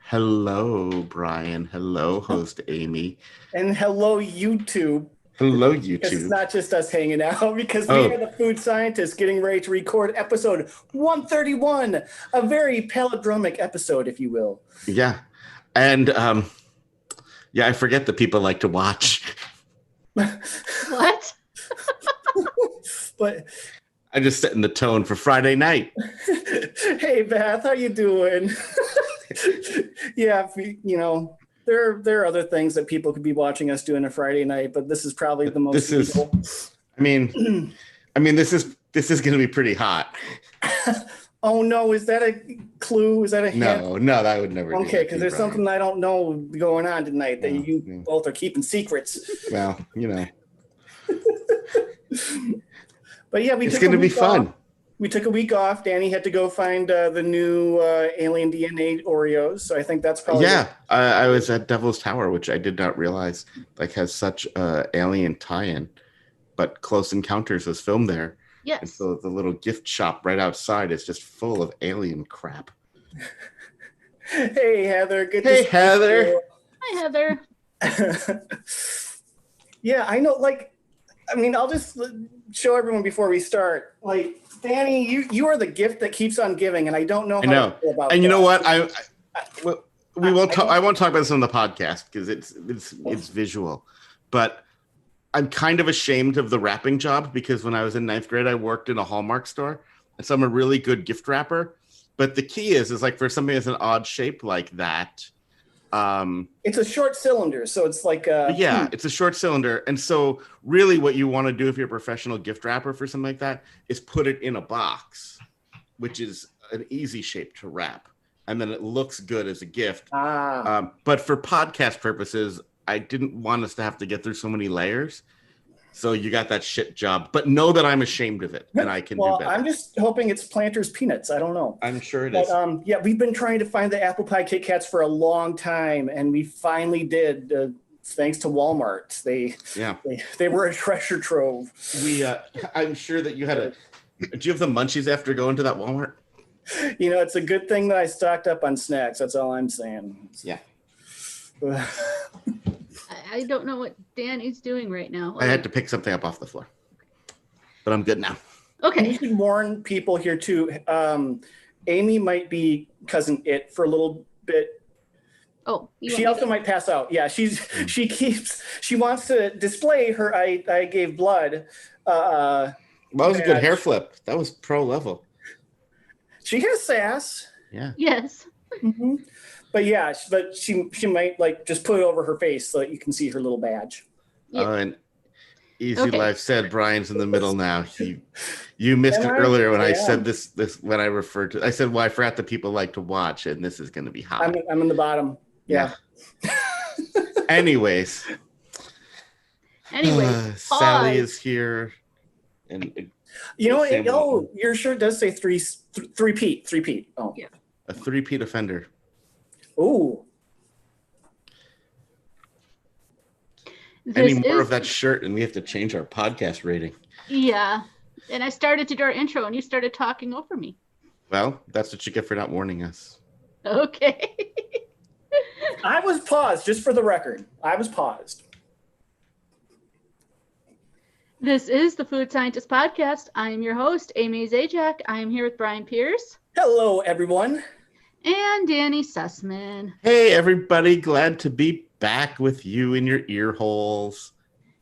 Hello, Brian. Hello, host Amy. And hello, YouTube. Hello, Because it's YouTube. not just us hanging out, because we are the food scientists getting ready to record episode 131, a very palindromic episode, if you will. Yeah. And I forget that people like to watch. What? But I'm just setting the tone for Friday night. hey, Beth, how you doing? Yeah, there are other things that people could be watching us do on a Friday night, but this is probably the most. This is going to be pretty hot. Oh no, is that a clue? Is that a hint? No, that would never. Okay, because there's something I don't know going on tonight that you both are keeping secrets. Well, But yeah, it's going to be fun. We took a week off. Danny had to go find the new alien DNA Oreos, so I think that's probably I was at Devil's Tower, which I did not realize has such alien tie-in, but Close Encounters was filmed there. Yes. And so the little gift shop right outside is just full of alien crap. Hey, Heather. Good Hey, to Heather. see you. Hi, Heather. Yeah, I know. I'll just show everyone before we start. Danny, you are the gift that keeps on giving, and I don't know how to feel about that. And you know what? I won't talk about this on the podcast because it's visual, but I'm kind of ashamed of the wrapping job because when I was in 9th grade, I worked in a Hallmark store, and so I'm a really good gift wrapper. But the key is for something that's an odd shape like that. It's a short cylinder, so it's like it's a short cylinder, and so really what you want to do if you're a professional gift wrapper for something like that is put it in a box, which is an easy shape to wrap, and then it looks good as a gift. But for podcast purposes, I didn't want us to have to get through so many layers, so you got that shit job. But know that I'm ashamed of it, and I can do better. I'm just hoping it's Planters Peanuts. I don't know. I'm sure it is. We've been trying to find the apple pie Kitkats for a long time, and we finally did. Thanks to Walmart, they were a treasure trove. I'm sure that you had do you have the munchies after going to that Walmart? It's a good thing that I stocked up on snacks. That's all I'm saying. Yeah. I don't know what Danny's doing right now. I had to pick something up off the floor, but I'm good now. Okay. You should warn people here too. Amy might be cousin It for a little bit. Oh, she also might pass out. Yeah, she wants to display her I gave blood. That was a good hair flip. That was pro level. She has sass. Yeah. Yes. Mm-hmm. But she might just put it over her face so that you can see her little badge. Yeah. And Easy Life said Brian's in the middle now. You missed it earlier when I said this when I referred to. I said, well, I forgot that people like to watch, and this is going to be hot. I'm in the bottom. Yeah. Anyways, Sally is here, and you know what? Oh, your shirt does say three-peat. Oh, yeah. A three-peat offender. Ooh. Any more of that shirt, and we have to change our podcast rating. Yeah, and I started to do our intro, and you started talking over me. Well, that's what you get for not warning us. Okay. I was paused, just for the record. I was paused. This is the Food Scientist Podcast. I'm your host, Amy Zajac. I'm here with Brian Pierce. Hello, everyone. And Danny Sussman. Hey, everybody. Glad to be back with you in your ear holes.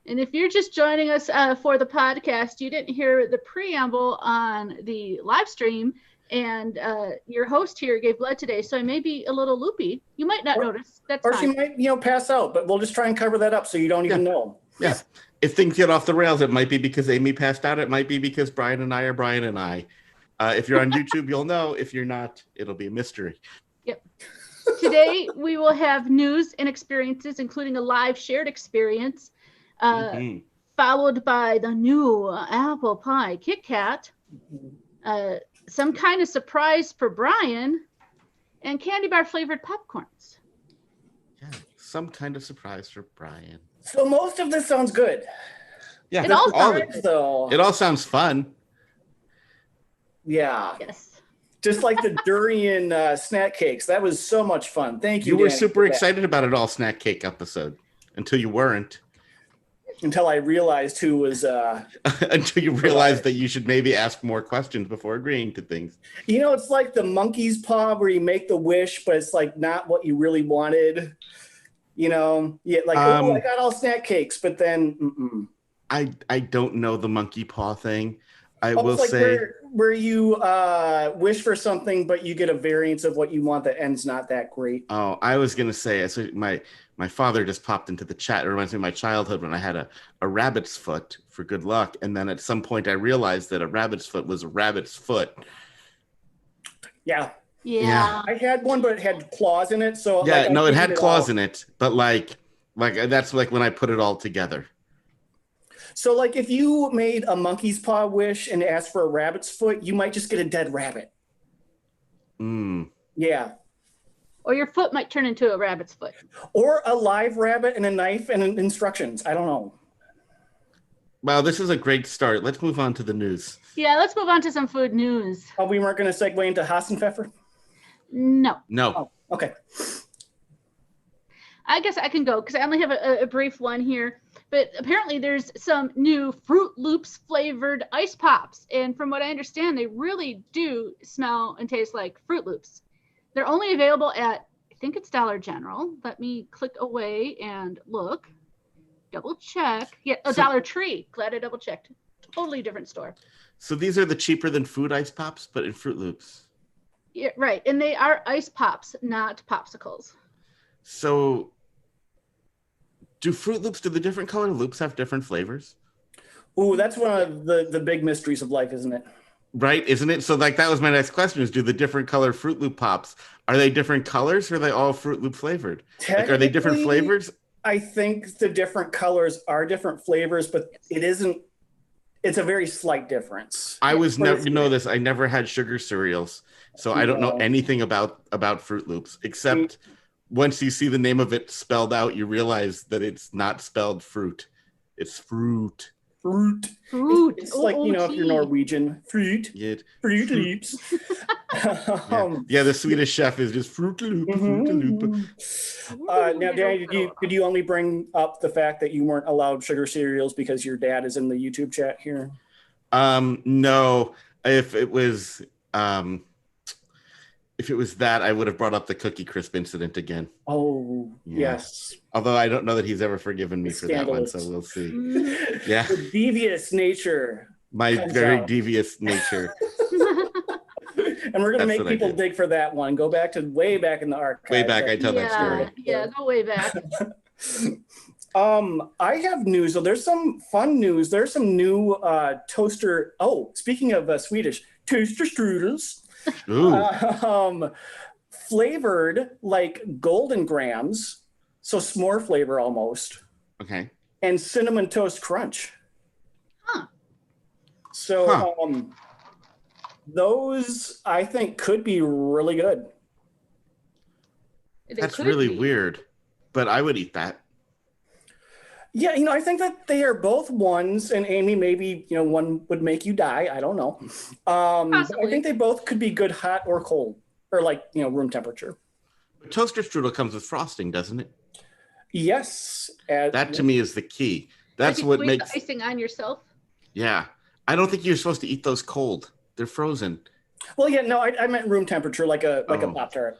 And if you're just joining us for the podcast, you didn't hear the preamble on the live stream, and your host here gave blood today, so I may be a little loopy. You might not notice. That's fine. Or she might, pass out, but we'll just try and cover that up so you don't even know. Yeah. If things get off the rails, it might be because Amy passed out. It might be because Brian and I are Brian and I. If you're on YouTube, you'll know. If you're not, it'll be a mystery. Yep. Today, we will have news and experiences, including a live shared experience, followed by the new apple pie Kitkat, some kind of surprise for Brian, and candy bar flavored popcorns. Yeah, some kind of surprise for Brian. So most of this sounds good. Yeah, it all sounds fun. Yeah. Yes. Just like the durian snack cakes. That was so much fun. Thank you. You were Danny, super excited about it all snack cake episode until you weren't. Until I realized who was. Until you realized that you should maybe ask more questions before agreeing to things. You know, it's like the monkey's paw where you make the wish, but it's like not what you really wanted. You know, yeah, like oh, I got all snack cakes, but then I don't know the monkey paw thing. I will like say where you wish for something, but you get a variance of what you want that end's not that great. Oh, I was gonna say, so my father just popped into the chat. It reminds me of my childhood when I had a rabbit's foot for good luck, and then at some point I realized that a rabbit's foot was a rabbit's foot. Yeah. Yeah. I had one, but it had claws in it. So yeah, like, no, it had claws in it, but like that's like when I put it all together. So like if you made a monkey's paw wish and asked for a rabbit's foot, you might just get a dead rabbit. Yeah. Or your foot might turn into a rabbit's foot. Or a live rabbit and a knife and instructions. I don't know. Wow, this is a great start. Let's move on to the news. Yeah, let's move on to some food news. Oh, we weren't going to segue into Hassenpfeffer? No. Oh, okay. I guess I can go because I only have a brief one here. But apparently there's some new Fruit Loops flavored ice pops. And from what I understand, they really do smell and taste like Fruit Loops. They're only available at, I think it's Dollar General. Let me click away and look. Double check. Yeah, Dollar Tree. Glad I double checked. Totally different store. So these are the cheaper than food ice pops, but in Fruit Loops. Yeah, right. And they are ice pops, not popsicles. So do the different color loops have different flavors? Ooh, that's one of the big mysteries of life, isn't it? Right, isn't it? So like that was my next question is do the different color Fruit Loop pops, are they different colors or are they all Fruit Loop flavored? Like, are they different flavors? I think the different colors are different flavors, but it's a very slight difference. I was never, this, I never had sugar cereals, so I don't know anything about Fruit Loops, except once you see the name of it spelled out, you realize that it's not spelled fruit. It's fruit. Fruit. It's like, if you're Norwegian, fruit. Yeah. Fruit Loops. Yeah, the Swedish chef is just Fruit Loop. Now, Danny, did you only bring up the fact that you weren't allowed sugar cereals because your dad is in the YouTube chat here? No. If it was that, I would have brought up the Cookie Crisp incident again. Oh, yes. Although I don't know that he's ever forgiven me for that one, so we'll see. Yeah. The devious nature. My very devious nature. And we're going to make people dig for that one. Go back to way back in the archives. Way back, I tell that story. Yeah, go way back. I have news. So there's some fun news. There's some new toaster. Oh, speaking of Swedish, toaster strudels. Flavored like golden grams, so s'more flavor almost. Okay. And cinnamon toast crunch. So those I think could be really good. That's really weird, but I would eat that. Yeah, I think that they are both ones, and Amy, maybe, one would make you die. I don't know. I think they both could be good hot or cold, or like, room temperature. But toaster strudel comes with frosting, doesn't it? Yes. That to me is the key. That's what makes the icing on yourself. Yeah. I don't think you're supposed to eat those cold. They're frozen. Well, yeah, no, I meant room temperature, like a Pop-Tart.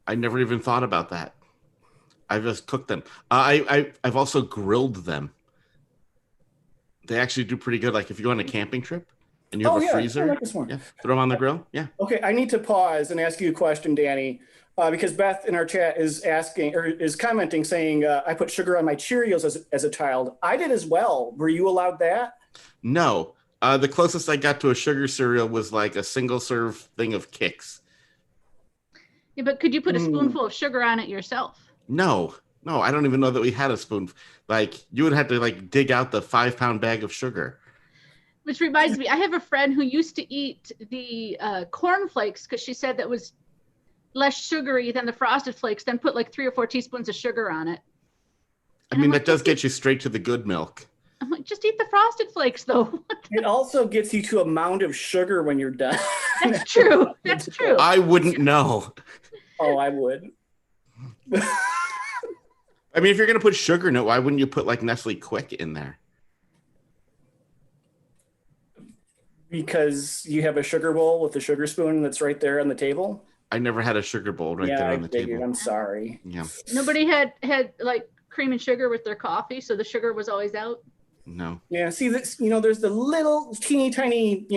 I never even thought about that. I've just cooked them. I've also grilled them. They actually do pretty good. Like if you go on a camping trip and you have a freezer, throw them on the grill. Yeah. Okay, I need to pause and ask you a question, Danny, because Beth in our chat is asking or is commenting saying, I put sugar on my Cheerios as a child. I did as well. Were you allowed that? No. The closest I got to a sugar cereal was like a single serve thing of Kix. Yeah, but could you put a spoonful of sugar on it yourself? No, I don't even know that we had a spoon. Like you would have to like dig out the 5-pound bag of sugar. Which reminds me, I have a friend who used to eat the corn flakes because she said that was less sugary than the Frosted Flakes, then put like 3 or 4 teaspoons of sugar on it. I mean, that does get you straight to the good milk. I'm like, just eat the Frosted Flakes, though. It also gets you to a mound of sugar when you're done. That's true. That's true. I wouldn't know. Oh, I would. I mean, if you're going to put sugar in it, why wouldn't you put like Nestle Quick in there? Because you have a sugar bowl with a sugar spoon that's right there on the table. I never had a sugar bowl there on the table. I'm sorry. Yeah. Nobody had like cream and sugar with their coffee, so the sugar was always out. No. Yeah. See, this, there's the little teeny tiny,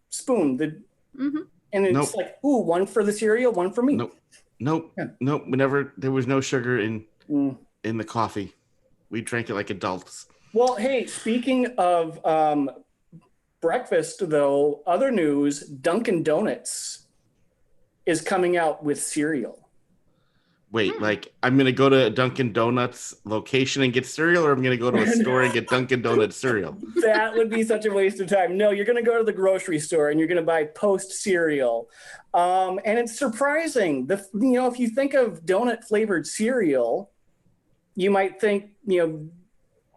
spoon that, and it's like, ooh, one for the cereal, one for me. Nope. There was no sugar in the coffee. We drank it like adults. Well, hey, speaking of breakfast, though, other news: Dunkin' Donuts is coming out with cereal. Wait, like I'm gonna go to a Dunkin' Donuts location and get cereal, or I'm gonna go to a store and get Dunkin' Donuts cereal? That would be such a waste of time. No, you're gonna go to the grocery store and you're gonna buy Post cereal, and it's surprising. If you think of donut flavored cereal, you might think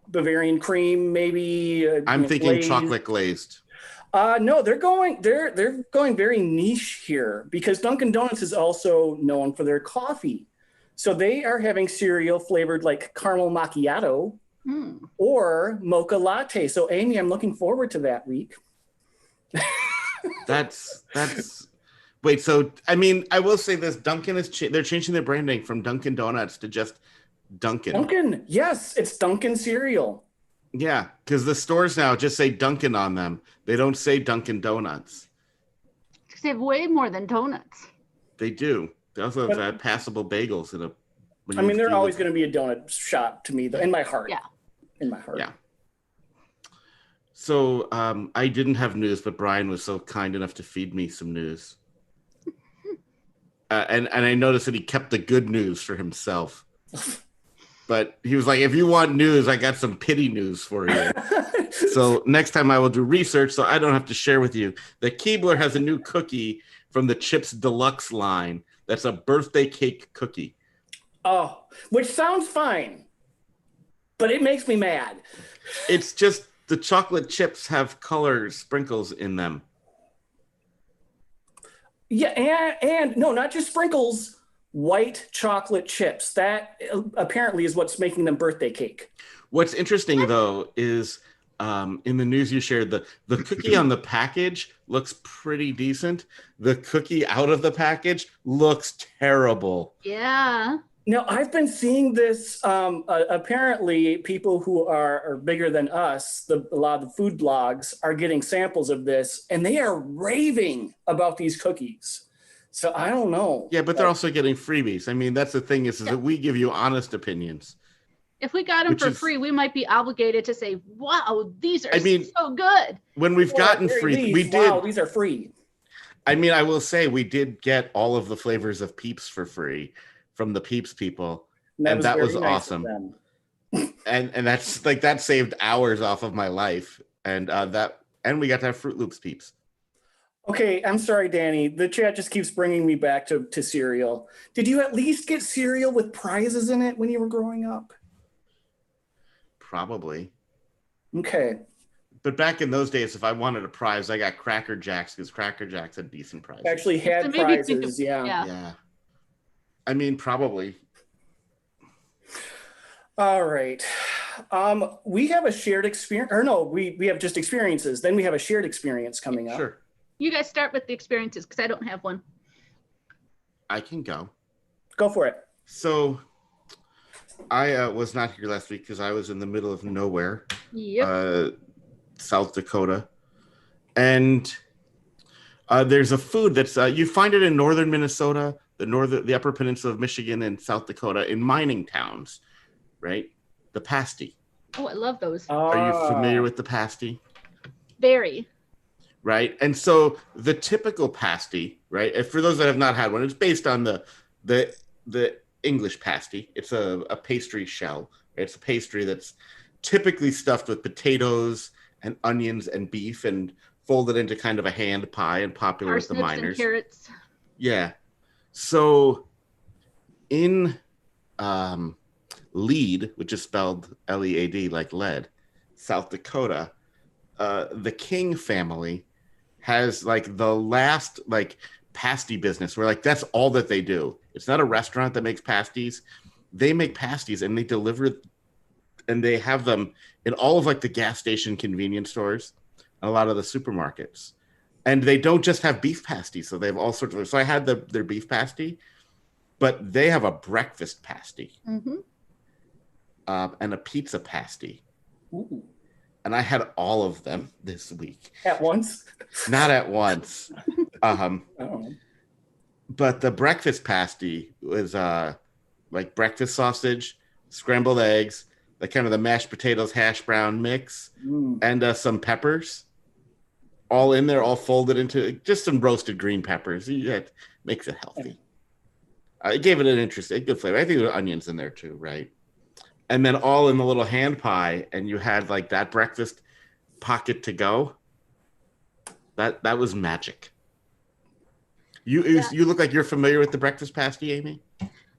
Bavarian cream, maybe. I'm thinking glazed. chocolate glazed. No, they're going very niche here because Dunkin' Donuts is also known for their coffee. So they are having cereal flavored like caramel macchiato or mocha latte. So Amy, I'm looking forward to that week. That's wait, so I mean, I will say this: Dunkin' they're changing their branding from Dunkin' Donuts to just Dunkin'. Dunkin', yes, it's Dunkin' cereal. Yeah, because the stores now just say Dunkin' on them. They don't say Dunkin' Donuts. They have way more than donuts. They do. They also have passable bagels in a. I mean, they're always going to be a donut shop to me, though, in my heart. Yeah. In my heart. Yeah. So I didn't have news, but Brian was so kind enough to feed me some news. And I noticed that he kept the good news for himself. But he was like, if you want news, I got some pity news for you. So next time I will do research so I don't have to share with you that Keebler has a new cookie from the Chips Deluxe line. That's a birthday cake cookie. Oh, which sounds fine, but it makes me mad. It's just the chocolate chips have color sprinkles in them. Yeah, and no, not just sprinkles. White chocolate chips. That apparently is what's making them birthday cake. What's interesting, though, is in the news you shared, the cookie on the package looks pretty decent. The cookie out of the package looks terrible. Yeah. Now, I've been seeing this. Apparently, people who are bigger than us, a lot of the food blogs, are getting samples of this, and they are raving about these cookies. So I don't know. Yeah, but they're also getting freebies. I mean, that's the thing is that we give you honest opinions. If we got them for free, we might be obligated to say, wow, these are so good. When we've gotten free, we did. Wow, these are free. I mean, I will say we did get all of the flavors of Peeps for free from the Peeps people. And that was awesome. And that's like, that saved hours off of my life. And we got to have Fruit Loops Peeps. Okay, I'm sorry, Danny. The chat just keeps bringing me back to cereal. Did you at least get cereal with prizes in it when you were growing up? Probably. Okay. But back in those days, if I wanted a prize, I got Cracker Jacks because Cracker Jacks had decent prizes. Actually had prizes, yeah. I mean, probably. All right. We have a shared experience, or no, we have just experiences. Then we have a shared experience coming up. Sure. You guys start with the experiences because I don't have one. I can go. Go for it. So I was not here last week because I was in the middle of nowhere. Yep. South Dakota. And there's a food that's, you find it in northern Minnesota, the upper peninsula of Michigan and South Dakota in mining towns, right? The pasty. Oh, I love those. Are you familiar with the pasty? Very. Right. And so the typical pasty, right? And for those that have not had one, it's based on the English pasty. It's a pastry shell. It's a pastry that's typically stuffed with potatoes and onions and beef and folded into kind of a hand pie and popular with the miners. And carrots. Yeah. So in lead, which is spelled Lead like lead, South Dakota, the King family has like the last like pasty business where like that's all that they do. It's not a restaurant that makes pasties. They make pasties and they deliver, and they have them in all of like the gas station convenience stores, a lot of the supermarkets. And they don't just have beef pasties, so they have all sorts of. So I had their beef pasty, but they have a breakfast pasty, and a pizza pasty. Ooh. And I had all of them this week. At once? Not at once. But the breakfast pasty was like breakfast sausage, scrambled eggs, like kind of the mashed potatoes, hash brown mix, and some peppers. All in there, all folded into just some roasted green peppers. That makes it healthy. It gave it an interesting, good flavor. I think there were onions in there too, right? And then all in the little hand pie, and you had like that breakfast pocket to go. That was magic. You look like you're familiar with the breakfast pasty, Amy?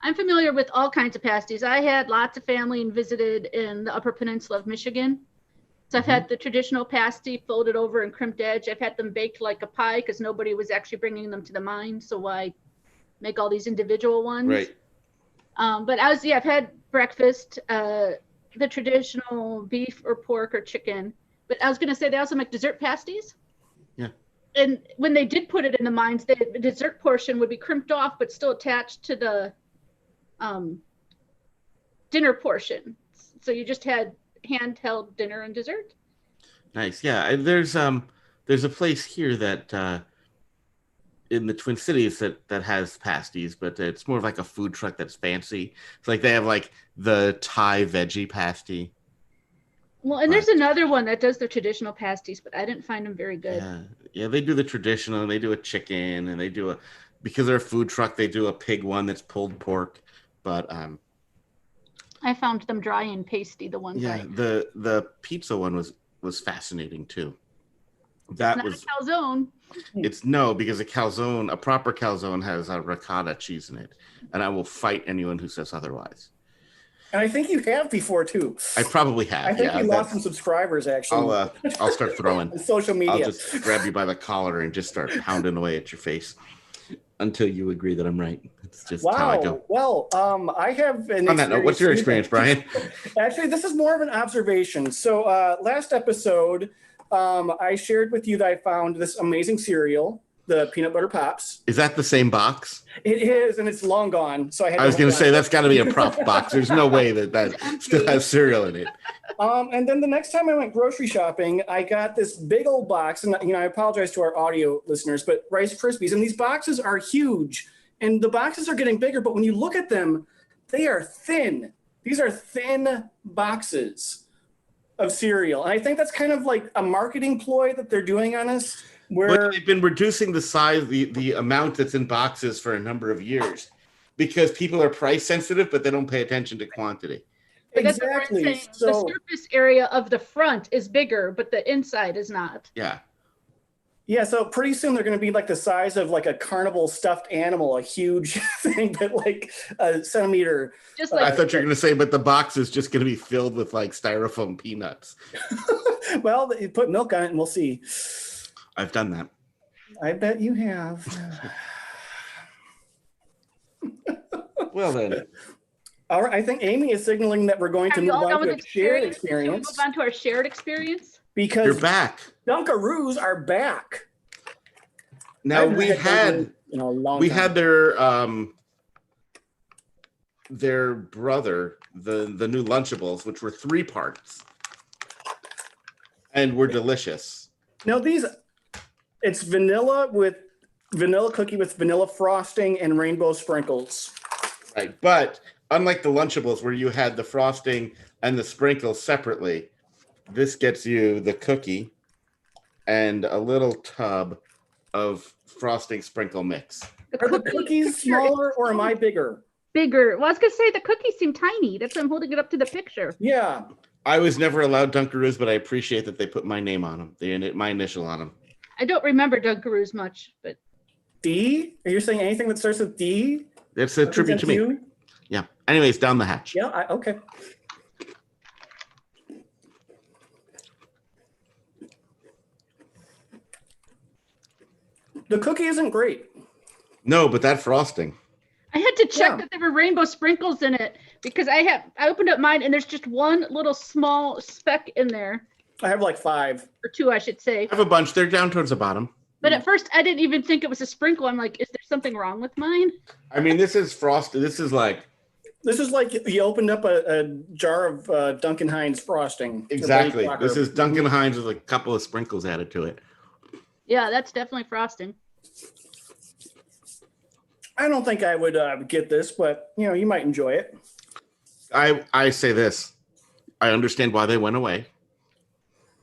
I'm familiar with all kinds of pasties. I had lots of family and visited in the Upper Peninsula of Michigan. So I've had the traditional pasty folded over and crimped edge. I've had them baked like a pie because nobody was actually bringing them to the mine. So why make all these individual ones? Right. But I've had breakfast, the traditional beef or pork or chicken. But I was going to say they also make dessert pasties. Yeah. And when they did put it in the mines, the dessert portion would be crimped off, but still attached to the dinner portion. So you just had handheld dinner and dessert. Nice. Yeah. There's a place here that in the Twin Cities that has pasties, but it's more of like a food truck that's fancy. It's like they have like the Thai veggie pasty. Well, and there's another one that does the traditional pasties, but I didn't find them very good. Yeah, they do the traditional, and they do a chicken, and they do because they're a food truck, they do a pig one that's pulled pork. But I found them dry and pasty, the ones. Yeah, the pizza one was fascinating too. That was a calzone. It's no, because a proper calzone has a ricotta cheese in it, and I will fight anyone who says otherwise. And I think you have before too. I probably have. I think you lost some subscribers actually. I'll start throwing social media. I'll just grab you by the collar and just start pounding away at your face until you agree that I'm right. It's just how I go. Well, I have an. On that note, what's your experience, Brian? Actually, this is more of an observation. So last episode, I shared with you that I found this amazing cereal, the peanut butter pops. Is that the same box? It is, and it's long gone. So I was going to say that's got to be a prop box. There's no way that still has cereal in it. And then the next time I went grocery shopping, I got this big old box, and I apologize to our audio listeners, but Rice Krispies, and these boxes are huge, and the boxes are getting bigger. But when you look at them, they are thin. These are thin boxes of cereal, and I think that's kind of like a marketing ploy that they're doing on us. But they've been reducing the size, the amount that's in boxes for a number of years because people are price sensitive, but they don't pay attention to quantity. Exactly. The surface area of the front is bigger, but the inside is not. Yeah. Yeah, so pretty soon they're going to be like the size of like a carnival stuffed animal, a huge thing, but like a centimeter. Just like I thought you were going to say, but the box is just going to be filled with like styrofoam peanuts. Well, you put milk on it and we'll see. I've done that. I bet you have. Well then. All right, I think Amy is signaling that we're going to move on to a shared experience. Move on to our shared experience? Because you're back. Dunkaroos are back. Now we had their brother, the new Lunchables, which were 3 parts. And were delicious. Now it's vanilla cookie with vanilla frosting and rainbow sprinkles. Right, but unlike the Lunchables where you had the frosting and the sprinkles separately, this gets you the cookie and a little tub of frosting sprinkle mix. Are the cookies smaller or am I bigger? Bigger. Well, I was going to say the cookies seem tiny. That's why I'm holding it up to the picture. Yeah. I was never allowed Dunkaroos, but I appreciate that they put my name on them, my initial on them. I don't remember Dunkaroos much, but D? Are you saying anything that starts with D? That's a tribute to me. You? Yeah. Anyways, down the hatch. Yeah. Okay. The cookie isn't great. No, but that frosting. I had to check that there were rainbow sprinkles in it because I opened up mine and there's just one little small speck in there. I have like 5. Or 2, I should say. I have a bunch. They're down towards the bottom. But at first, I didn't even think it was a sprinkle. I'm like, is there something wrong with mine? I mean, this is frosted. This is like you opened up a jar of Dunkin Hines frosting. Exactly. This is Dunkin Hines with a couple of sprinkles added to it. Yeah, that's definitely frosting. I don't think I would get this, but you might enjoy it. I say this. I understand why they went away.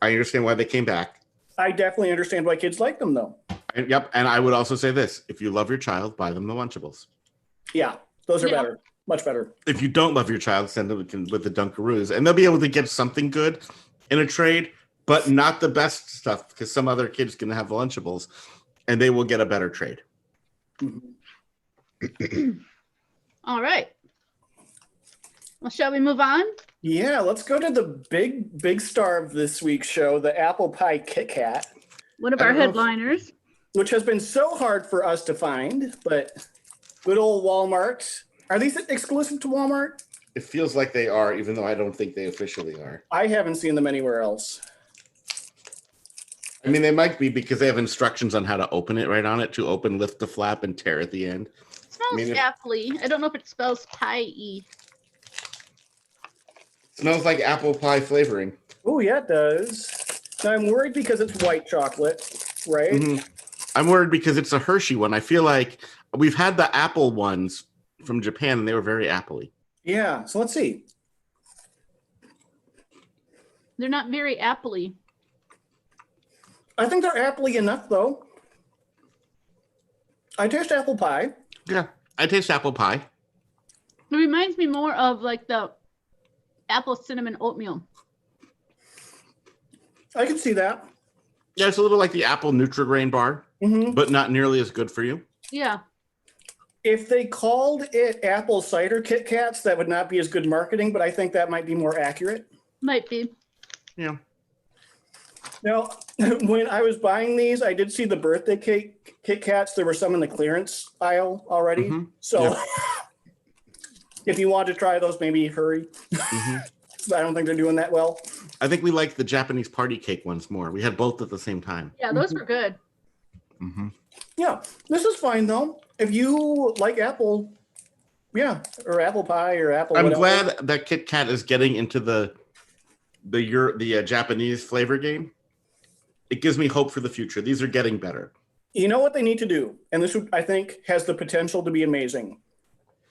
I understand why they came back. I definitely understand why kids like them, though. Yep. And I would also say this. If you love your child, buy them the Lunchables. Yeah, those are better. Much better. If you don't love your child, send them with the Dunkaroos. And they'll be able to get something good in a trade, but not the best stuff because some other kids can have Lunchables and they will get a better trade. All right. Well, shall we move on? Yeah, let's go to the big star of this week's show, the Apple Pie Kitkat. One of our headliners. Which has been so hard for us to find, but good old Walmart. Are these exclusive to Walmart? It feels like they are, even though I don't think they officially are. I haven't seen them anywhere else. I mean, they might be because they have instructions on how to open it right on it, to open, lift the flap, and tear at the end. It smells apple-y. I don't know if it spells pie-y. Smells like apple pie flavoring. Oh, yeah, it does. Now, I'm worried because it's white chocolate, right? Mm-hmm. I'm worried because it's a Hershey one. I feel like we've had the apple ones from Japan, and they were very apple-y. Yeah, so let's see. They're not very apple-y. I think they're apple-y enough, though. I taste apple pie. Yeah, I taste apple pie. It reminds me more of like the apple cinnamon oatmeal. I can see that. Yeah, it's a little like the apple Nutri-Grain bar, but not nearly as good for you. Yeah. If they called it apple cider Kit Kats, that would not be as good marketing, but I think that might be more accurate. Might be. Yeah. Now, when I was buying these, I did see the birthday cake Kit Kats. There were some in the clearance aisle already. So if you want to try those, maybe hurry. I don't think they're doing that well. I think we like the Japanese party cake ones more. We had both at the same time. Yeah, those were good. Yeah, this is fine though. If you like apple, or apple pie or apple. I'm whatever. glad that Kit Kat is getting into the Japanese flavor game. It gives me hope for the future. These are getting better. You know what they need to do, and this I think has the potential to be amazing.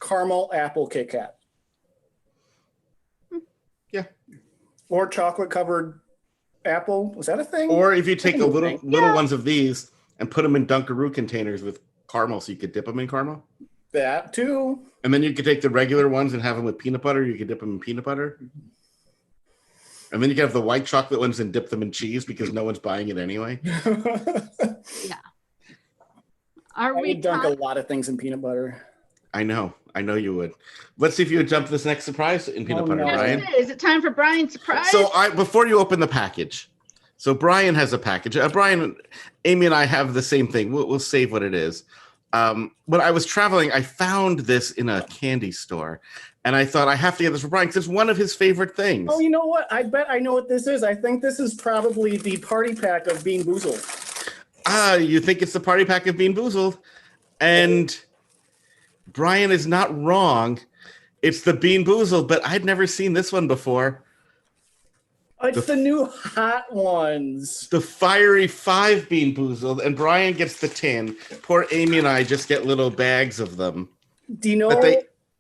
Caramel apple Kit Kat. Yeah. Or chocolate covered apple. Was that a thing? Or if you take the little ones of these and put them in Dunkaroo containers with caramel, so you could dip them in caramel. That too. And then you could take the regular ones and have them with peanut butter. You could dip them in peanut butter. And then you can have the white chocolate ones and dip them in cheese because no one's buying it anyway. Yeah. I would dunk a lot of things in peanut butter. I know you would. Let's see if you would jump this next surprise in peanut butter, Brian. Is it time for Brian's surprise? So before you open the package, so Brian has a package. Brian, Amy, and I have the same thing. We'll save what it is. When I was traveling, I found this in a candy store, and I thought I have to get this for Brian because it's one of his favorite things. Oh, you know what? I bet I know what this is. I think this is probably the party pack of Beanboozled. You think it's the party pack of Beanboozled, and Brian is not wrong. It's the Beanboozled, but I'd never seen this one before. It's the new hot ones. The Firey 5 Beanboozled, and Brian gets the tin. Poor Amy and I just get little bags of them. Do you know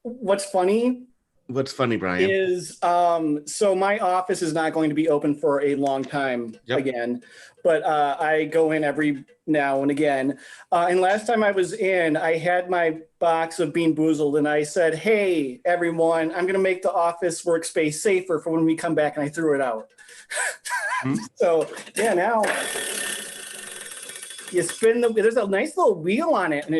what's funny? What's funny, Brian? Is so my office is not going to be open for a long time again, but I go in every now and again. And last time I was in, I had my box of Beanboozled, and I said, "Hey, everyone, I'm going to make the office workspace safer for when we come back," and I threw it out. So now you spin there's a nice little wheel on it, and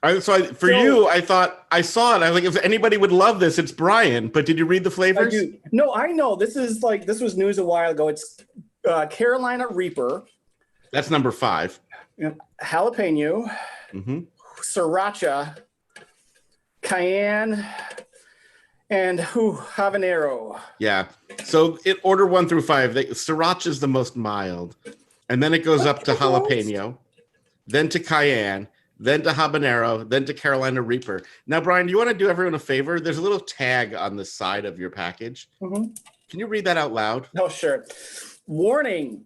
I thought I saw it. I was like, if anybody would love this, it's Brian. But did you read the flavors? I do. No, I know. This was news a while ago. It's Carolina Reaper. That's number 5. jalapeno, sriracha, cayenne, and habanero. Yeah. So order 1 through 5. Sriracha is the most mild, and then it goes up to jalapeno, then to cayenne, then to habanero, then to Carolina Reaper. Now, Brian, do you want to do everyone a favor? There's a little tag on the side of your package. Can you read that out loud? Oh, sure. Warning,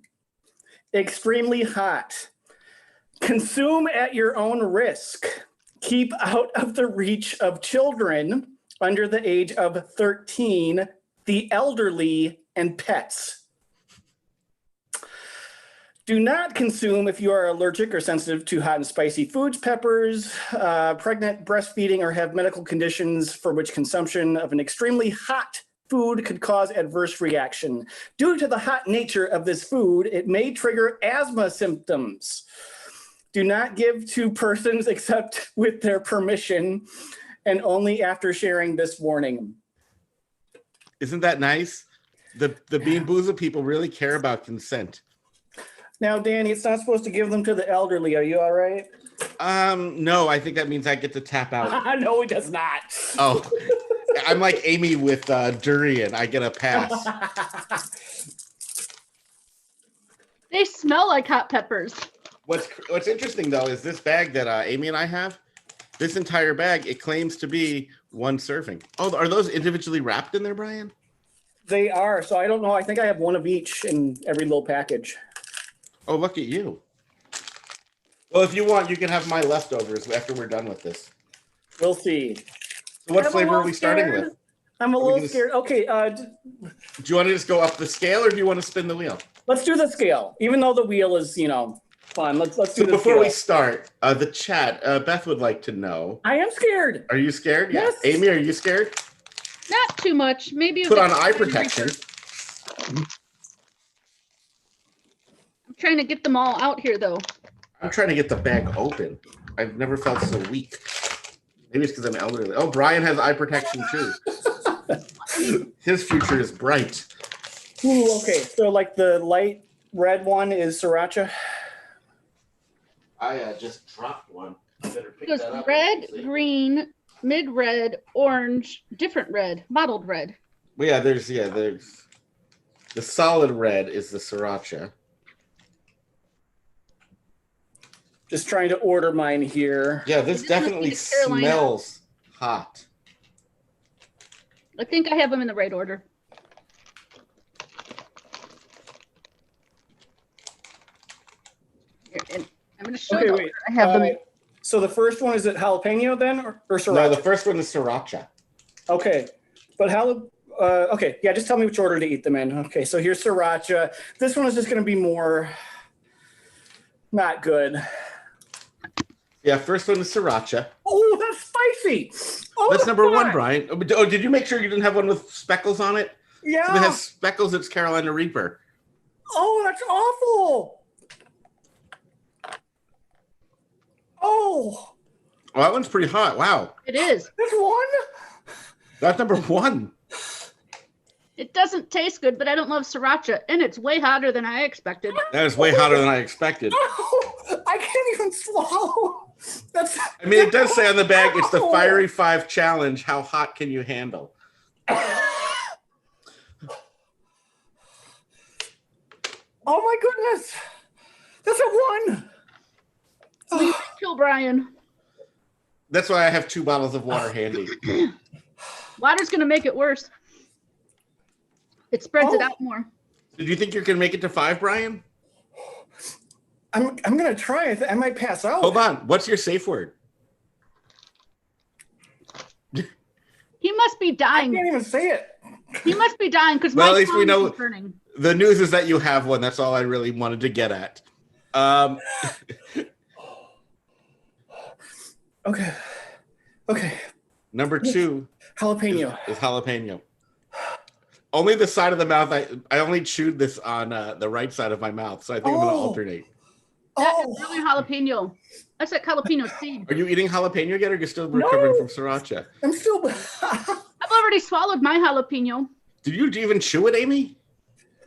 extremely hot. Consume at your own risk. Keep out of the reach of children under the age of 13, the elderly, and pets. Do not consume if you are allergic or sensitive to hot and spicy foods, peppers, pregnant, breastfeeding, or have medical conditions for which consumption of an extremely hot food could cause adverse reaction. Due to the hot nature of this food, it may trigger asthma symptoms. Do not give to persons except with their permission and only after sharing this warning. Isn't that nice? The Beanboozled people really care about consent. Now, Danny, it's not supposed to give them to the elderly. Are you all right? No, I think that means I get to tap out. No, it does not. Oh, I'm like Amy with durian. I get a pass. They smell like hot peppers. What's interesting, though, is this bag that Amy and I have, this entire bag, it claims to be 1 serving. Oh, are those individually wrapped in there, Brian? They are. So I don't know. I think I have 1 of each in every little package. Oh, look at you. Well, if you want, you can have my leftovers after we're done with this. We'll see. So what flavor are we starting with? I'm a little scared. Okay. Do you want to just go up the scale, or do you want to spin the wheel? Let's do the scale. Even though the wheel is, fun. Let's do the scale. Before we start, the chat, Beth would like to know. I am scared. Are you scared? Yes. Yeah. Amy, are you scared? Not too much. Maybe put on eye protection. I'm trying to get them all out here, though. I'm trying to get the bag open. I've never felt so weak. Maybe it's because I'm elderly. Oh, Brian has eye protection too. His future is bright. Ooh, okay. So like the light red one is sriracha. I just dropped one. Better pick It that goes up. red, green, mid-red, orange, different red, mottled red. Well, yeah, there's the solid red is the sriracha. Just trying to order mine here. Yeah, this definitely smells hot. I think I have them in the right order. Here, and I'm going to show you. Wait. I have them. So the first one, is it jalapeno then, or sriracha? No, the first one is sriracha. Okay, but okay, yeah, just tell me which order to eat them in. Okay, so here's sriracha. This one is just going to be more not good. Yeah, first one is sriracha. Oh, that's spicy. Oh, that's number God. 1, Brian. Oh, did you make sure you didn't have one with speckles on it? Yeah. If it has speckles, it's Carolina Reaper. Oh, that's awful. Oh. Well, that one's pretty hot. Wow. It is. That's 1? That's number 1. It doesn't taste good, but I don't love sriracha, and it's way hotter than I expected. That is way hotter than I expected. Oh, I can't even swallow. I mean, it does say on the bag, it's the Firey 5 challenge. How hot can you handle? Oh my goodness. That's a 1. Please kill Brian. That's why I have 2 bottles of water handy. Water's going to make it worse. It spreads it out more. Did you think you're going to make it to 5, Brian? I'm going to try. I might pass out. Hold on. What's your safe word? He must be dying. I can't even say it. He must be dying because well, my at least we tongue know is burning. The news is that you have one. That's all I really wanted to get at. Okay. Number 2 jalapeno is jalapeno. Only the side of the mouth. I only chewed this on the right side of my mouth, so I think I'm going to alternate. That's really jalapeno. That's like jalapeno seed. Are you eating jalapeno yet, or are you still recovering from sriracha? I'm still. I've already swallowed my jalapeno. Did you even chew it, Amy?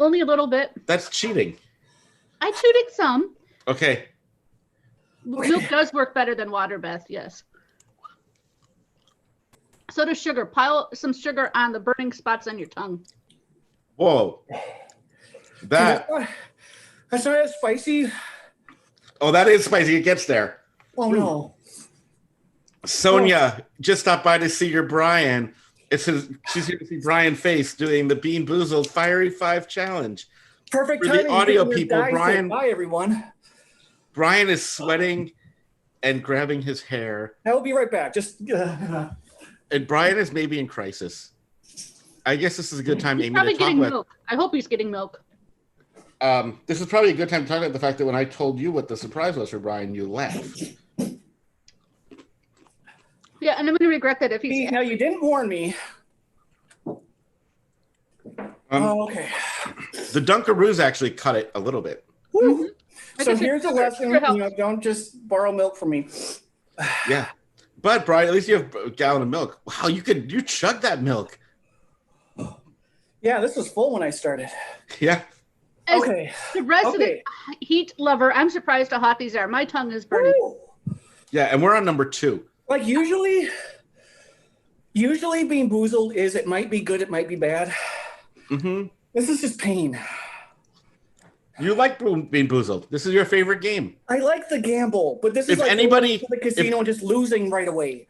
Only a little bit. That's cheating. I chewed it some. Okay. Milk does work better than water, Beth. Yes. So does sugar. Pile some sugar on the burning spots on your tongue. Whoa. That's not as spicy. Oh, that is spicy. It gets there. Oh, no. Sonia just stopped by to see your Brian. She's here to see Brian Face doing the Beanboozled Firey 5 challenge. Perfect For timing. the audio people, Brian. Bye, everyone. Brian is sweating and grabbing his hair. I will be right back. Just. And Brian is maybe in crisis. I guess this is a good time, He's Amy, probably to talk getting about. milk. I hope he's getting milk. This is probably a good time to talk about the fact that when I told you what the surprise was for Brian, you laughed. Yeah, and I'm going to regret that if he's. Now, you didn't warn me. Okay. The Dunkaroos actually cut it a little bit. Mm-hmm. So guess here's a lesson. Don't just borrow milk from me. Yeah. But Brian, at least you have a gallon of milk. Wow, you chug that milk. Yeah, this was full when I started. Yeah. As okay. The rest of the heat lover, I'm surprised how hot these are. My tongue is burning. Woo! Yeah, and we're on number 2. Like usually Beanboozled is it might be good, it might be bad. Mm-hmm. This is just pain. You like Beanboozled. This is your favorite game. I like the gamble, but this is like anybody going to the casino and just losing right away.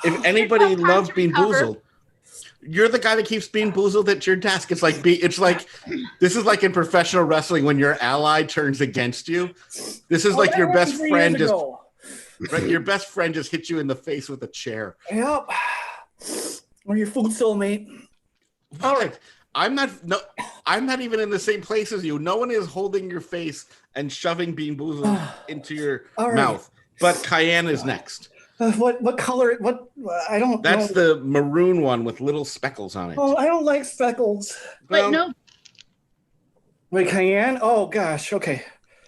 If anybody loves Beanboozled, you're the guy that keeps Beanboozled at your desk. It's like this is like in professional wrestling when your ally turns against you. This is like your best friend just right. Your best friend just hit you in the face with a chair. Yep. Or your food soulmate. All right. I'm not even in the same place as you. No one is holding your face and shoving Beanboozled into your mouth. But Cayenne is next. What color? What? I don't know. That's the maroon one with little speckles on it. Oh, I don't like speckles. Wait, no. Wait, Cayenne? Oh, gosh. Okay.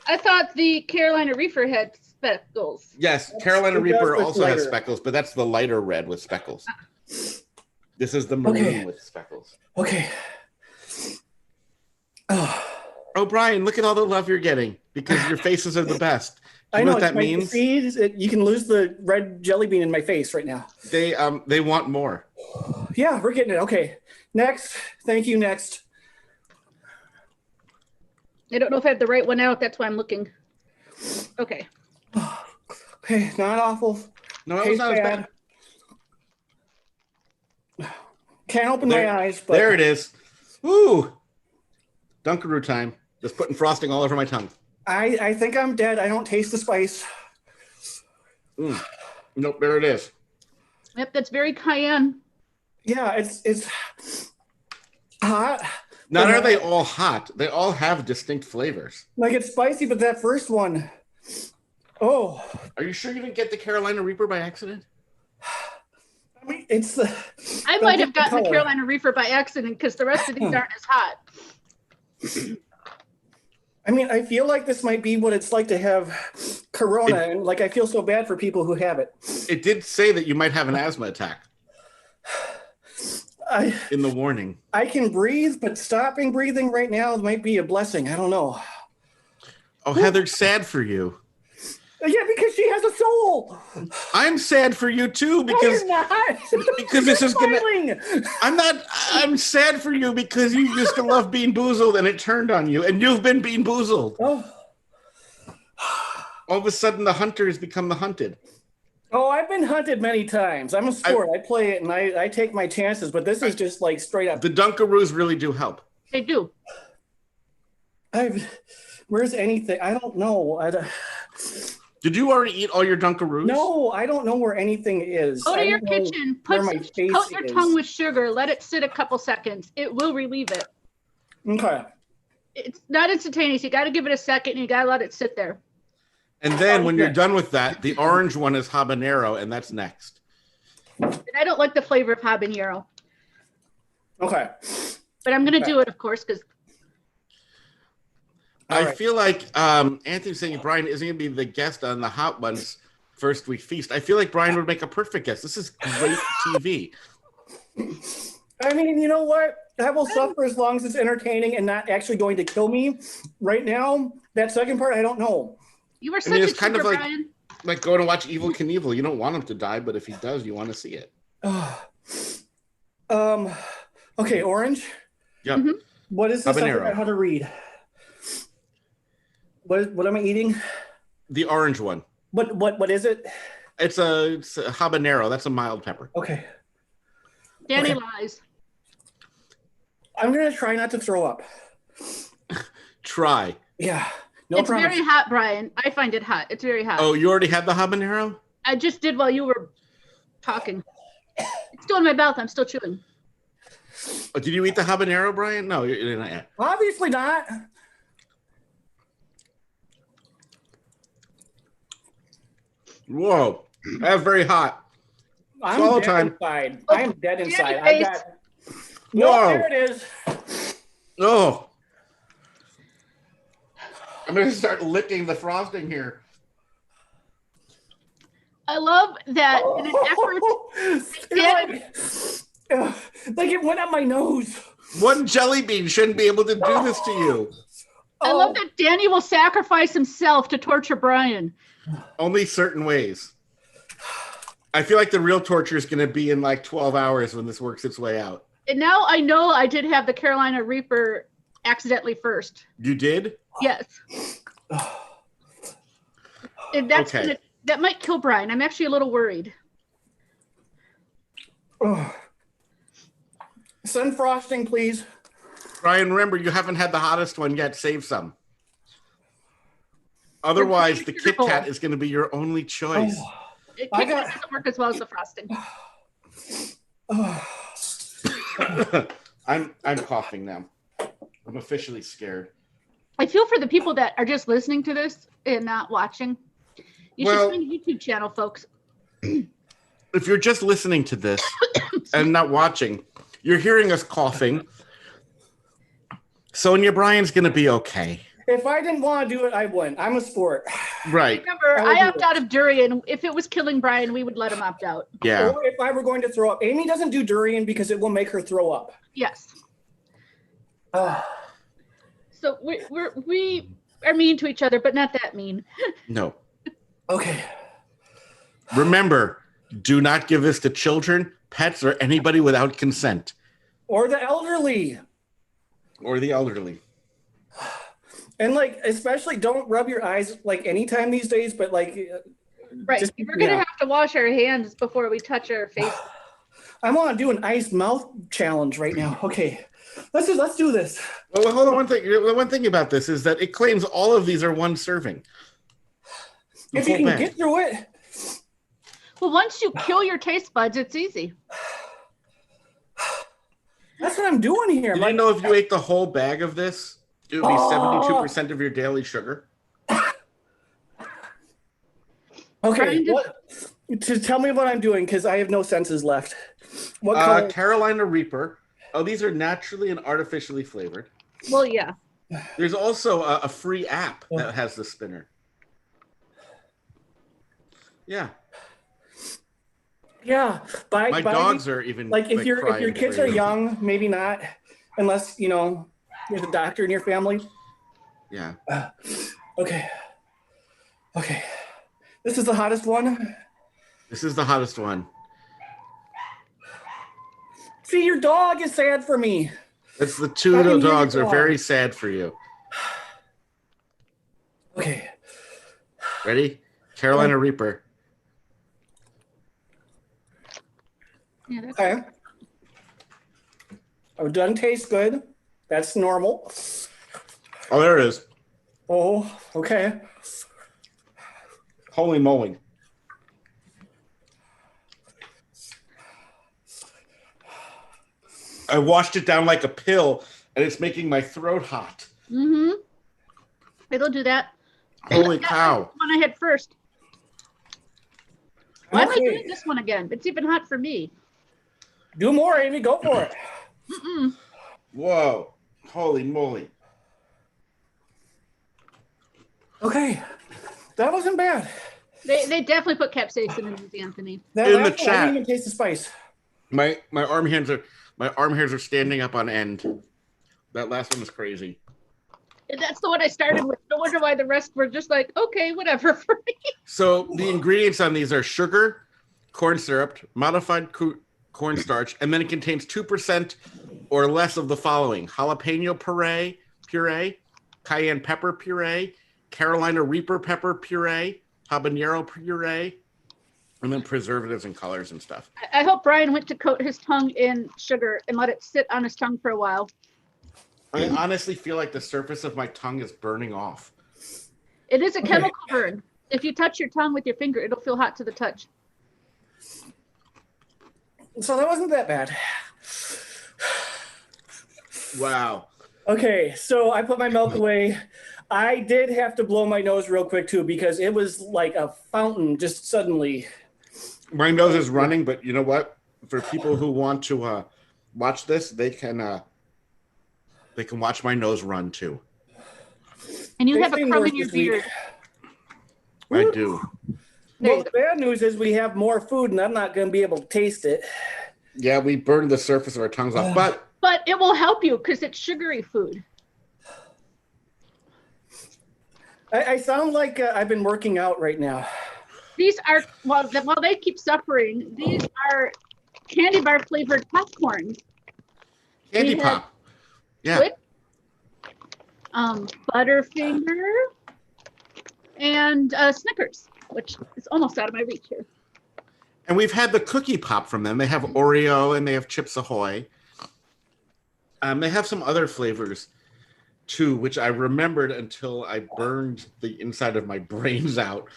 I thought the Carolina Reefer had speckles. Yes, Carolina Reaper also has speckles, but that's the lighter red with speckles. This is the maroon with speckles. Okay. Oh, Brian, look at all the love you're getting because your faces are the best. I know what that means. You can lose the red jelly bean in my face right now. They want more. Yeah, we're getting it. Okay. Next. Thank you. Next. I don't know if I have the right one out. That's why I'm looking. Okay. Okay, not awful. No, that was not as bad. Can't open my eyes. But there it is. Woo! Dunkaroo time. Just putting frosting all over my tongue. I think I'm dead. I don't taste the spice. Nope, there it is. Yep, that's very cayenne. Yeah, it's hot. Not are they all hot. They all have distinct flavors. Like it's spicy, but that first one. Oh. Are you sure you didn't get the Carolina Reaper by accident? I mean, it's the. I might have gotten the Carolina Reefer by accident because the rest of these aren't as hot. I mean, I feel like this might be what it's like to have Corona, and like I feel so bad for people who have it. It did say that you might have an asthma attack. In the warning. I can breathe, but stopping breathing right now might be a blessing. I don't know. Oh, Heather's sad for you. Yeah, because she has a soul. I'm sad for you too because because this is gonna. I'm sad for you because you used to love Beanboozled and it turned on you, and you've been Beanboozled. Oh. All of a sudden, the hunter has become the hunted. Oh, I've been hunted many times. I'm a sport. I play it and I take my chances, but this is just like straight up. The Dunkaroos really do help. They do. Where's anything? I don't know. Did you already eat all your Dunkaroos? No, I don't know where anything is. Go to your kitchen. Coat your tongue with sugar. Let it sit a couple seconds. It will relieve it. Okay. It's not instantaneous. You got to give it a second. And you got to let it sit there. And then when you're done with that, the orange one is habanero, and that's next. And I don't like the flavor of habanero. Okay. But I'm going to do it, of course, because I feel like Anthony's saying Brian isn't going to be the guest on the Hot Ones First Week Feast. I feel like Brian would make a perfect guest. This is great TV. I mean, you know what? I will suffer as long as it's entertaining and not actually going to kill me. Right now, that second part, I don't know. You were such a cheater, Brian. Like going to watch Evil Knievel. You don't want him to die, but if he does, you want to see it. Okay, orange. Yep. Mm-hmm. What is this? Habanero. I forgot how to read. What am I eating? The orange one. What is it? It's a habanero. That's a mild pepper. Okay. Danny lies. I'm gonna try not to throw up. Try. Yeah. No it's promise. Very hot, Brian. I find it hot. It's very hot. Oh, you already had the habanero? I just did while you were talking. It's still in my mouth. I'm still chewing. Oh, did you eat the habanero, Brian? No, you're not yet. Obviously not. Whoa, that's very hot. I'm dead time. Inside. Oh, I'm dead inside. I got. No, there it is. Oh. I'm going to start licking the frosting here. I love that in an effort. Like it went up my nose. One jelly bean shouldn't be able to do this to you. I love that Danny will sacrifice himself to torture Brian. Only certain ways. I feel like the real torture is going to be in like 12 hours when this works its way out. And now I know I did have the Carolina Reaper accidentally first. You did? Yes. And that's okay. That might kill Brian. I'm actually a little worried. Send frosting, please. Brian, remember, you haven't had the hottest one yet. Save some. Otherwise, the Kit Kat is going to be your only choice. Kit Kat doesn't work as well as the frosting. I'm coughing now. I'm officially scared. I feel for the people that are just listening to this and not watching. You should find a YouTube channel, folks. If you're just listening to this and not watching, you're hearing us coughing. Sonia, Brian's going to be okay. If I didn't want to do it, I wouldn't. I'm a sport. Right. Remember, I opt out of durian. If it was killing Brian, we would let him opt out. Yeah. Or if I were going to throw up. Amy doesn't do durian because it will make her throw up. Yes. So we are mean to each other, but not that mean. No. Okay. Remember, do not give this to children, pets, or anybody without consent. Or the elderly. Or the elderly. And like, especially don't rub your eyes like anytime these days, but like. Right. We're going to have to wash our hands before we touch our face. I want to do an iced mouth challenge right now. Okay. Let's do this. Well, hold on. One thing about this is that it claims all of these are one serving. If you can get through it. Well, once you kill your taste buds, it's easy. That's what I'm doing here. I know if you ate the whole bag of this, it would be 72% of your daily sugar. Okay. Tell me what I'm doing because I have no senses left. What color? Carolina Reaper. Oh, these are naturally and artificially flavored. Well, yeah. There's also a free app that has the spinner. Yeah. Yeah. My dogs are even like if your kids are young, maybe not, unless there's a doctor in your family. Yeah. Okay. This is the hottest one. This is the hottest one. See, your dog is sad for me. It's the two dogs are very sad for you. Okay. Ready? Carolina Reaper. Yeah, okay. Oh, doesn't taste good. That's normal. Oh, there it is. Oh, okay. Holy moly. I washed it down like a pill, and it's making my throat hot. Mm-hmm. It'll do that. Holy cow. One I had first. Why am I doing this one again? It's even hot for me. Do more, Amy. Go for it. Mm-mm. Whoa. Holy moly. Okay. That wasn't bad. They definitely put capsaicin in these, Anthony. In the chat. I didn't even taste the spice. My arm hairs are standing up on end. That last one was crazy. And that's the one I started with. No wonder why the rest were just like, okay, whatever for me. So the ingredients on these are sugar, corn syrup, modified cornstarch, and then it contains 2% or less of the following: jalapeno puree, cayenne pepper puree, Carolina Reaper pepper puree, habanero puree, and then preservatives and colors and stuff. I hope Brian went to coat his tongue in sugar and let it sit on his tongue for a while. I honestly feel like the surface of my tongue is burning off. It is a chemical burn. If you touch your tongue with your finger, it'll feel hot to the touch. So that wasn't that bad. Wow. Okay, so I put my milk away. I did have to blow my nose real quick too because it was like a fountain just suddenly. My nose is running, but you know what? For people who want to watch this, they can watch my nose run too. And you have a crumb in your beard. I do. Well, the bad news is we have more food and I'm not going to be able to taste it. Yeah, we burned the surface of our tongues off, But it will help you because it's sugary food. I sound like I've been working out right now. These are, while they keep suffering, these are candy bar flavored popcorn. Candy pop. Yeah. Twix, Butterfinger, and Snickers, which is almost out of my reach here. And we've had the cookie pop from them. They have Oreo and they have Chips Ahoy. They have some other flavors too, which I remembered until I burned the inside of my brains out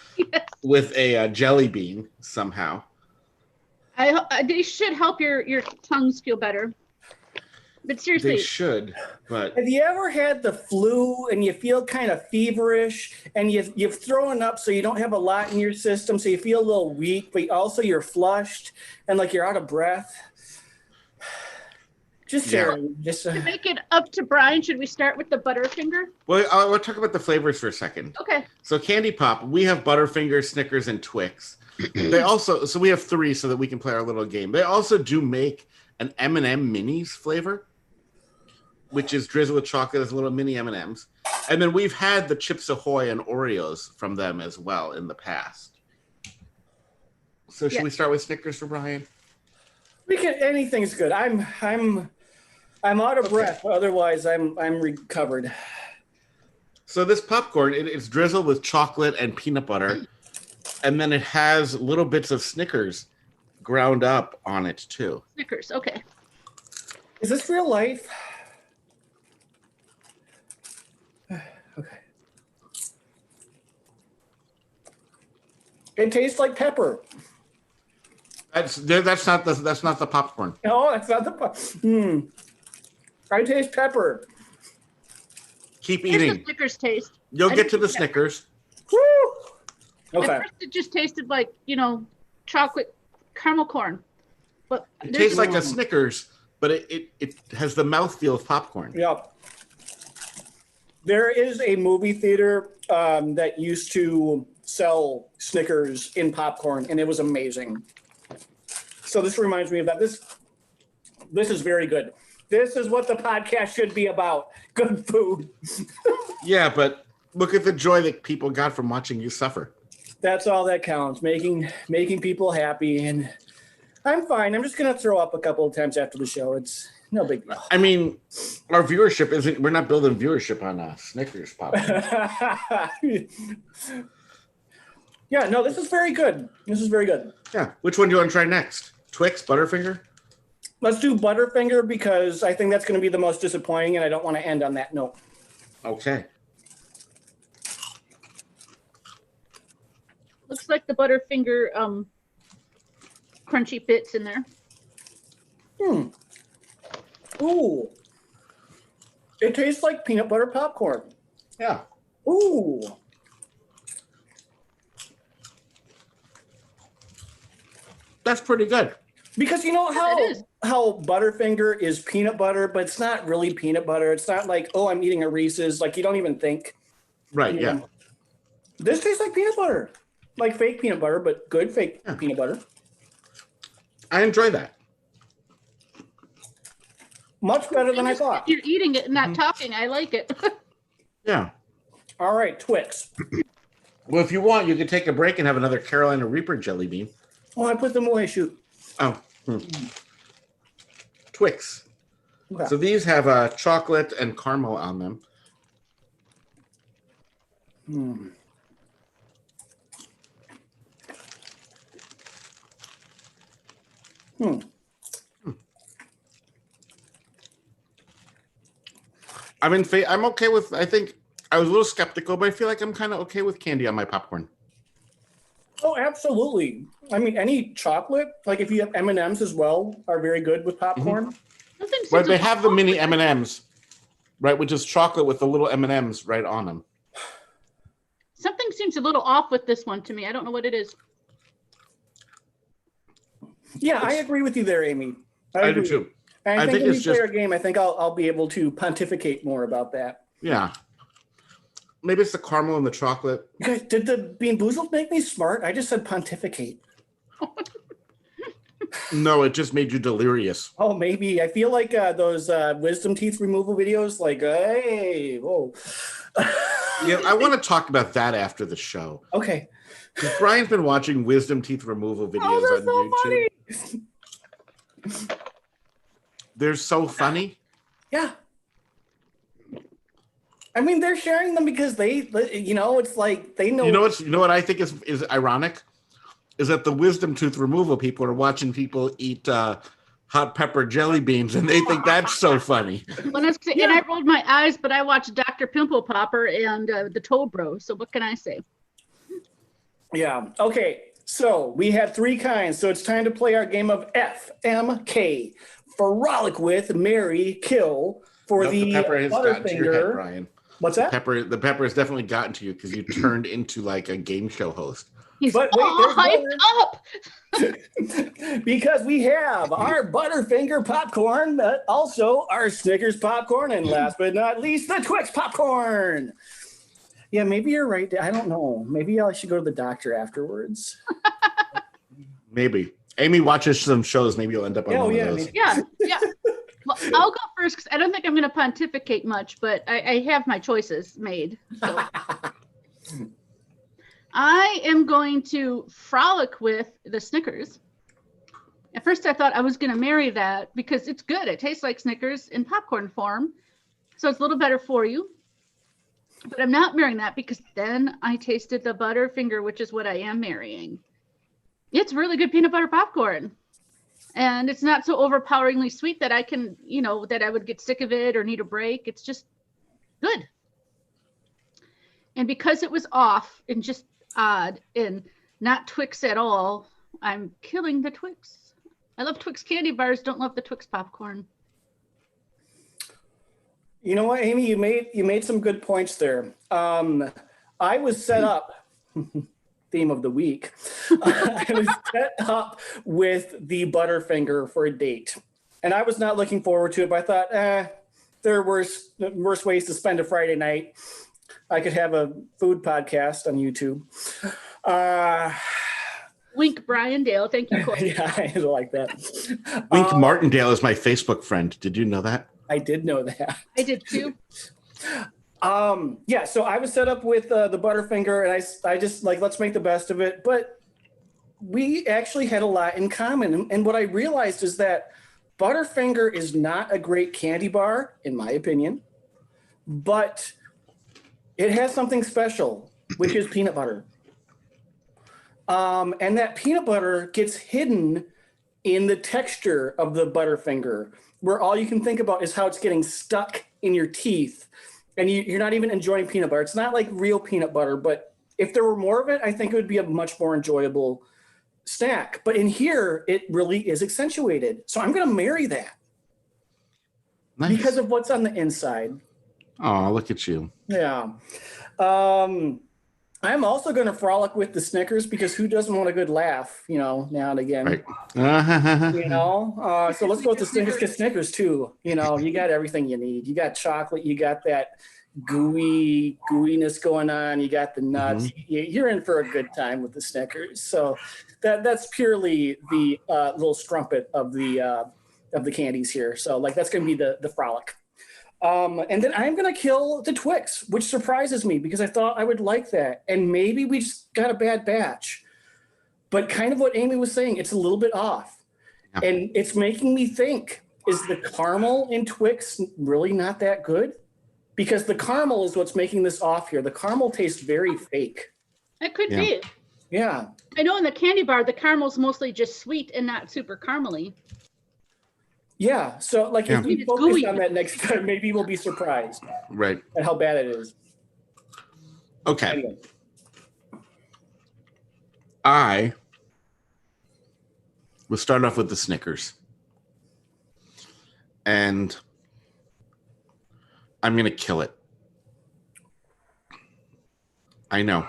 with a jelly bean somehow. They should help your tongues feel better. But seriously, they should. But have you ever had the flu and you feel kind of feverish and you've thrown up, so you don't have a lot in your system, so you feel a little weak, but also you're flushed and like you're out of breath? Just sharing. To make it up to Brian, should we start with the Butterfinger? Well, I'll talk about the flavors for a second. Okay. So candy pop, we have Butterfinger, Snickers, and Twix. They also, so we have 3 so that we can play our little game. They also do make an M&M minis flavor, which is drizzled with chocolate as little mini M&Ms. And then we've had the Chips Ahoy and Oreos from them as well in the past. So should we start with Snickers for Brian? We can. Anything's good. I'm out of breath. Otherwise, I'm recovered. So this popcorn, it's drizzled with chocolate and peanut butter, and then it has little bits of Snickers ground up on it too. Snickers, okay. Is this real life? Okay. It tastes like pepper. That's not the popcorn. No, that's not the I taste pepper. Keep Here's eating. the Snickers taste. You'll get to the Snickers. Woo! Okay. At first it just tasted like, chocolate caramel corn. But It tastes like a Snickers, but it has the mouthfeel of popcorn. Yep. There is a movie theater that used to sell Snickers in popcorn, and it was amazing. So this reminds me of that. This is very good. This is what the podcast should be about. Good food. Yeah, but look at the joy that people got from watching you suffer. That's all that counts. Making people happy, and I'm fine. I'm just gonna throw up a couple of times after the show. It's no big deal. I mean, our viewership isn't. We're not building viewership on Snickers popcorn. Yeah, no, this is very good. This is very good. Yeah. Which one do you want to try next? Twix, Butterfinger? Let's do Butterfinger because I think that's going to be the most disappointing, and I don't want to end on that note. Okay. looks like the Butterfinger crunchy bits in there. Ooh. It tastes like peanut butter popcorn. Yeah. Ooh. That's pretty good. Because you know how Butterfinger is peanut butter, but it's not really peanut butter. It's not like, oh, I'm eating a Reese's. Like, you don't even think. Right, yeah. This tastes like peanut butter. Like fake peanut butter, but good fake peanut butter. I enjoy that. Much better than I thought. You're eating it and not talking. I like it. Yeah. All right, Twix. Well, if you want, you can take a break and have another Carolina Reaper jelly bean. Oh, I put them away. Shoot. Oh. Twix. Okay. So these have chocolate and caramel on them. I'm okay with. I think I was a little skeptical, but I feel like I'm kind of okay with candy on my popcorn. Oh, absolutely. I mean, any chocolate, like if you have M&Ms as well, are very good with popcorn. Right, they have the mini M&Ms, right, which is chocolate with the little M&Ms right on them. Something seems a little off with this one to me. I don't know what it is. Yeah, I agree with you there, Amy. I do too. And I think when we play our game, I think I'll be able to pontificate more about that. Yeah. Maybe it's the caramel and the chocolate. Guys, did the Beanboozled make me smart? I just said pontificate. No, it just made you delirious. Oh, maybe. I feel like those wisdom teeth removal videos, like, hey, whoa. Yeah, I want to talk about that after the show. Okay. Because Brian's been watching wisdom teeth removal videos on YouTube. Funny. They're so funny. Yeah. I mean, they're sharing them because they, you know, it's like they know. You know what I think is ironic? Is that the wisdom tooth removal people are watching people eat hot pepper jelly beans, and they think that's so funny. Well, and I rolled my eyes, but I watched Dr. Pimple Popper and the Toe Bro. So what can I say? Yeah. Okay. So we had three kinds. So it's time to play our game of FMK. Frolic with, marry, kill for the pepper has gotten to your head, Butterfinger. Brian. What's that? The pepper has definitely gotten to you because you turned into like a game show host. He's But wait, all hyped up. Because we have our Butterfinger popcorn, but also our Snickers popcorn, and last but not least, the Twix popcorn. Yeah, maybe you're right. I don't know. Maybe I should go to the doctor afterwards. Maybe. Amy watches some shows. Maybe you'll end up on one of those. Maybe. Yeah. Well, I'll go first because I don't think I'm going to pontificate much, but I have my choices made. So. I am going to frolic with the Snickers. At first, I thought I was going to marry that because it's good. It tastes like Snickers in popcorn form, so it's a little better for you. But I'm not marrying that because then I tasted the Butterfinger, which is what I am marrying. It's really good peanut butter popcorn. And it's not so overpoweringly sweet that I can, that I would get sick of it or need a break. It's just good. And because it was off and just odd and not Twix at all, I'm killing the Twix. I love Twix candy bars, don't love the Twix popcorn. You know what, Amy, you made some good points there. I was set up, theme of the week. I was set up with the Butterfinger for a date. And I was not looking forward to it, but I thought, there are worse ways to spend a Friday night. I could have a food podcast on YouTube. Wink Brian Dale, thank you, Corey. Yeah, I like that. Wink Martindale is my Facebook friend. Did you know that? I did know that. I did too. Yeah, so I was set up with the Butterfinger, and I just like, let's make the best of it. But we actually had a lot in common. And what I realized is that Butterfinger is not a great candy bar, in my opinion, but it has something special, which is peanut butter. And that peanut butter gets hidden in the texture of the Butterfinger, where all you can think about is how it's getting stuck in your teeth. And you're not even enjoying peanut butter. It's not like real peanut butter, but if there were more of it, I think it would be a much more enjoyable snack. But in here, it really is accentuated. So I'm going to marry that. Nice. Because of what's on the inside. Oh, look at you. Yeah. I'm also going to frolic with the Snickers because who doesn't want a good laugh, now and again. Right. So let's go with the Snickers because Snickers too. You got everything you need. You got chocolate. You got that gooiness going on. You got the nuts. Mm-hmm. You're in for a good time with the Snickers. So that's purely the little strumpet of the candies here. So like that's going to be the frolic. And then I'm going to kill the Twix, which surprises me because I thought I would like that. And maybe we just got a bad batch. But kind of what Amy was saying, it's a little bit off. Yeah. And it's making me think, is the caramel in Twix really not that good? Because the caramel is what's making this off here. The caramel tastes very fake. It could be. Yeah. I know in the candy bar, the caramel's mostly just sweet and not super caramely. Yeah. So like if we focus on that next time, maybe we'll be surprised. Right. At how bad it is. Okay. Anyway. We'll start off with the Snickers. And I'm going to kill it. I know.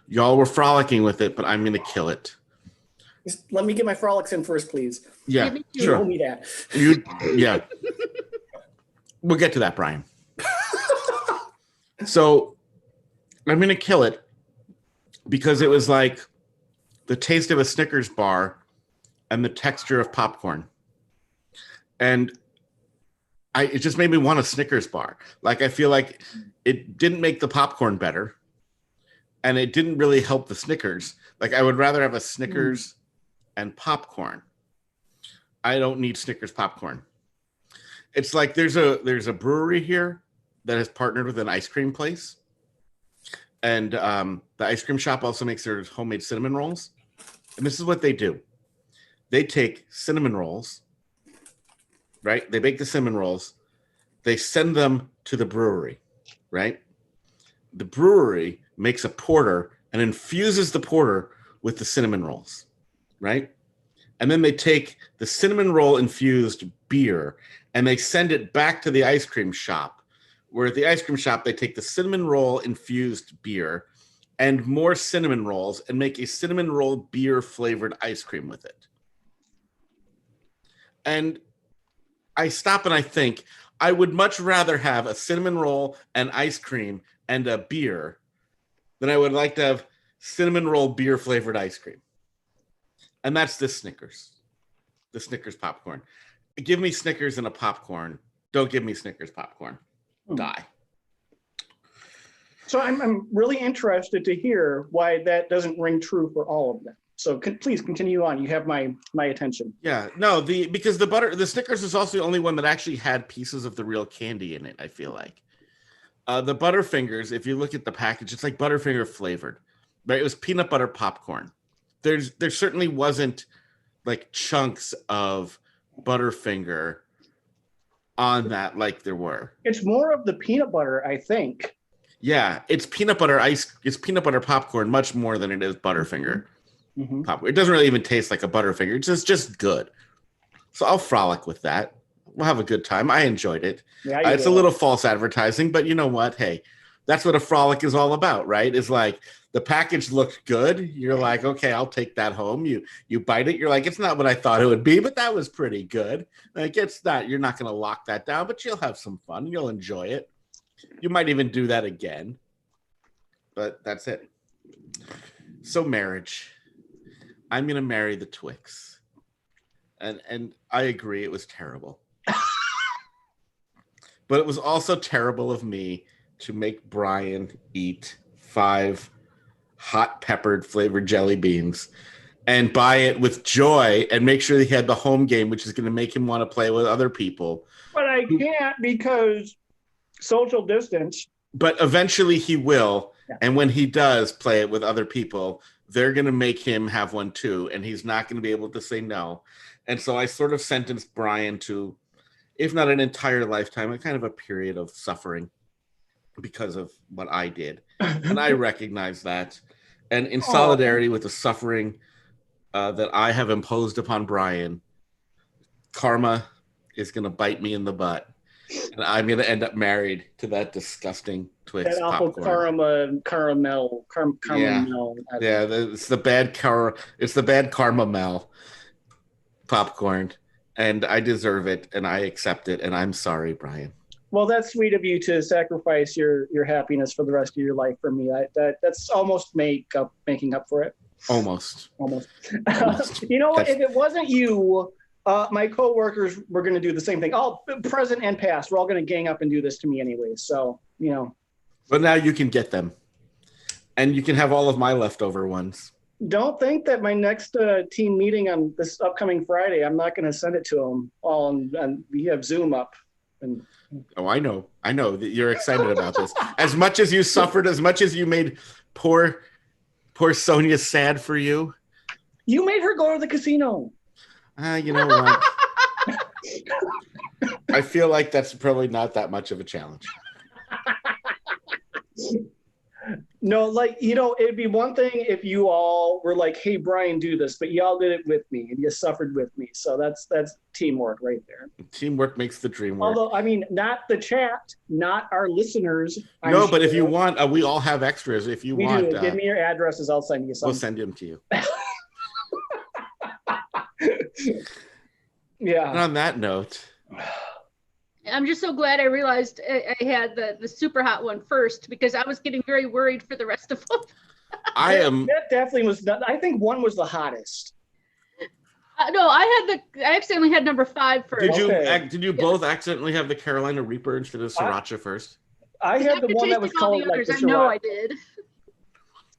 Y'all were frolicking with it, but I'm going to kill it. Just let me get my frolics in first, please. Yeah, sure. Show me that. Yeah. We'll get to that, Brian. So I'm going to kill it because it was like the taste of a Snickers bar and the texture of popcorn. And it just made me want a Snickers bar. Like, I feel like it didn't make the popcorn better. And it didn't really help the Snickers. Like, I would rather have a Snickers and popcorn. I don't need Snickers popcorn. It's like there's a brewery here that has partnered with an ice cream place. And the ice cream shop also makes their homemade cinnamon rolls. And this is what they do. They take cinnamon rolls, right? They bake the cinnamon rolls. They send them to the brewery, right? The brewery makes a porter and infuses the porter with the cinnamon rolls, right? And then they take the cinnamon roll infused beer and they send it back to the ice cream shop, where at the ice cream shop, they take the cinnamon roll infused beer and more cinnamon rolls and make a cinnamon roll beer flavored ice cream with it. And I stop and I think, I would much rather have a cinnamon roll and ice cream and a beer than I would like to have cinnamon roll beer flavored ice cream. And that's the Snickers popcorn. Give me Snickers and a popcorn. Don't give me Snickers popcorn. Die. So I'm really interested to hear why that doesn't ring true for all of them. So please continue on. You have my attention. Yeah, no, because the Snickers is also the only one that actually had pieces of the real candy in it, I feel like. The Butterfingers, if you look at the package, it's like Butterfinger flavored. Right? It was peanut butter popcorn. There certainly wasn't like chunks of Butterfinger on that like there were. It's more of the peanut butter, I think. Yeah, it's peanut butter popcorn much more than it is Butterfinger. Mm-hmm. Popcorn. It doesn't really even taste like a Butterfinger. It's just good. So I'll frolic with that. We'll have a good time. I enjoyed it. Yeah, it's a little false advertising, but you know what? Hey, that's what a frolic is all about, right? It's like the package looked good. You're like, okay, I'll take that home. You bite it. You're like, it's not what I thought it would be, but that was pretty good. Like, it's not. You're not going to lock that down, but you'll have some fun. You'll enjoy it. You might even do that again. But that's it. So marriage. I'm going to marry the Twix. And I agree, it was terrible. But it was also terrible of me to make Brian eat 5 hot peppered flavored jelly beans and buy it with joy and make sure he had the home game, which is going to make him want to play with other people. But I can't because social distance. But eventually he will. Yeah. And when he does play it with other people, they're going to make him have one too. And he's not going to be able to say no. And so I sort of sentenced Brian to, if not an entire lifetime, a kind of a period of suffering because of what I did. And I recognize that. And in solidarity with the suffering that I have imposed upon Brian, karma is going to bite me in the butt. And I'm going to end up married to that disgusting Twix that awful caramel. Yeah, it's the bad caramel popcorn. And I deserve it, and I accept it, and I'm sorry, Brian. Well, that's sweet of you to sacrifice your happiness for the rest of your life for me. That's almost making up for it. Almost. You know, if it wasn't you My coworkers were going to do the same thing. All present and past. We're all going to gang up and do this to me anyway. So, But now you can get them. And you can have all of my leftover ones. Don't think that my next team meeting on this upcoming Friday, I'm not going to send it to them all. And we have Zoom up. And oh, I know that you're excited about this. As much as you suffered, as much as you made poor Sonia sad for you. You made her go to the casino. You know what? I feel like that's probably not that much of a challenge. No, it'd be one thing if you all were like, hey, Brian, do this, but y'all did it with me and you suffered with me. So that's teamwork right there. Teamwork makes the dream work. Although, I mean, not the chat, not our listeners. No, but if you want, we all have extras. If you want. Give me your addresses. I'll send you some. We'll send them to you. Yeah. And on that note, I'm just so glad I realized I had the super hot one first because I was getting very worried for the rest of them. That definitely was not. I think one was the hottest. No, I accidentally had number 5 first. Did you both accidentally have the Carolina Reaper instead of Sriracha first? I had the one that was called like the Sriracha. I know I did.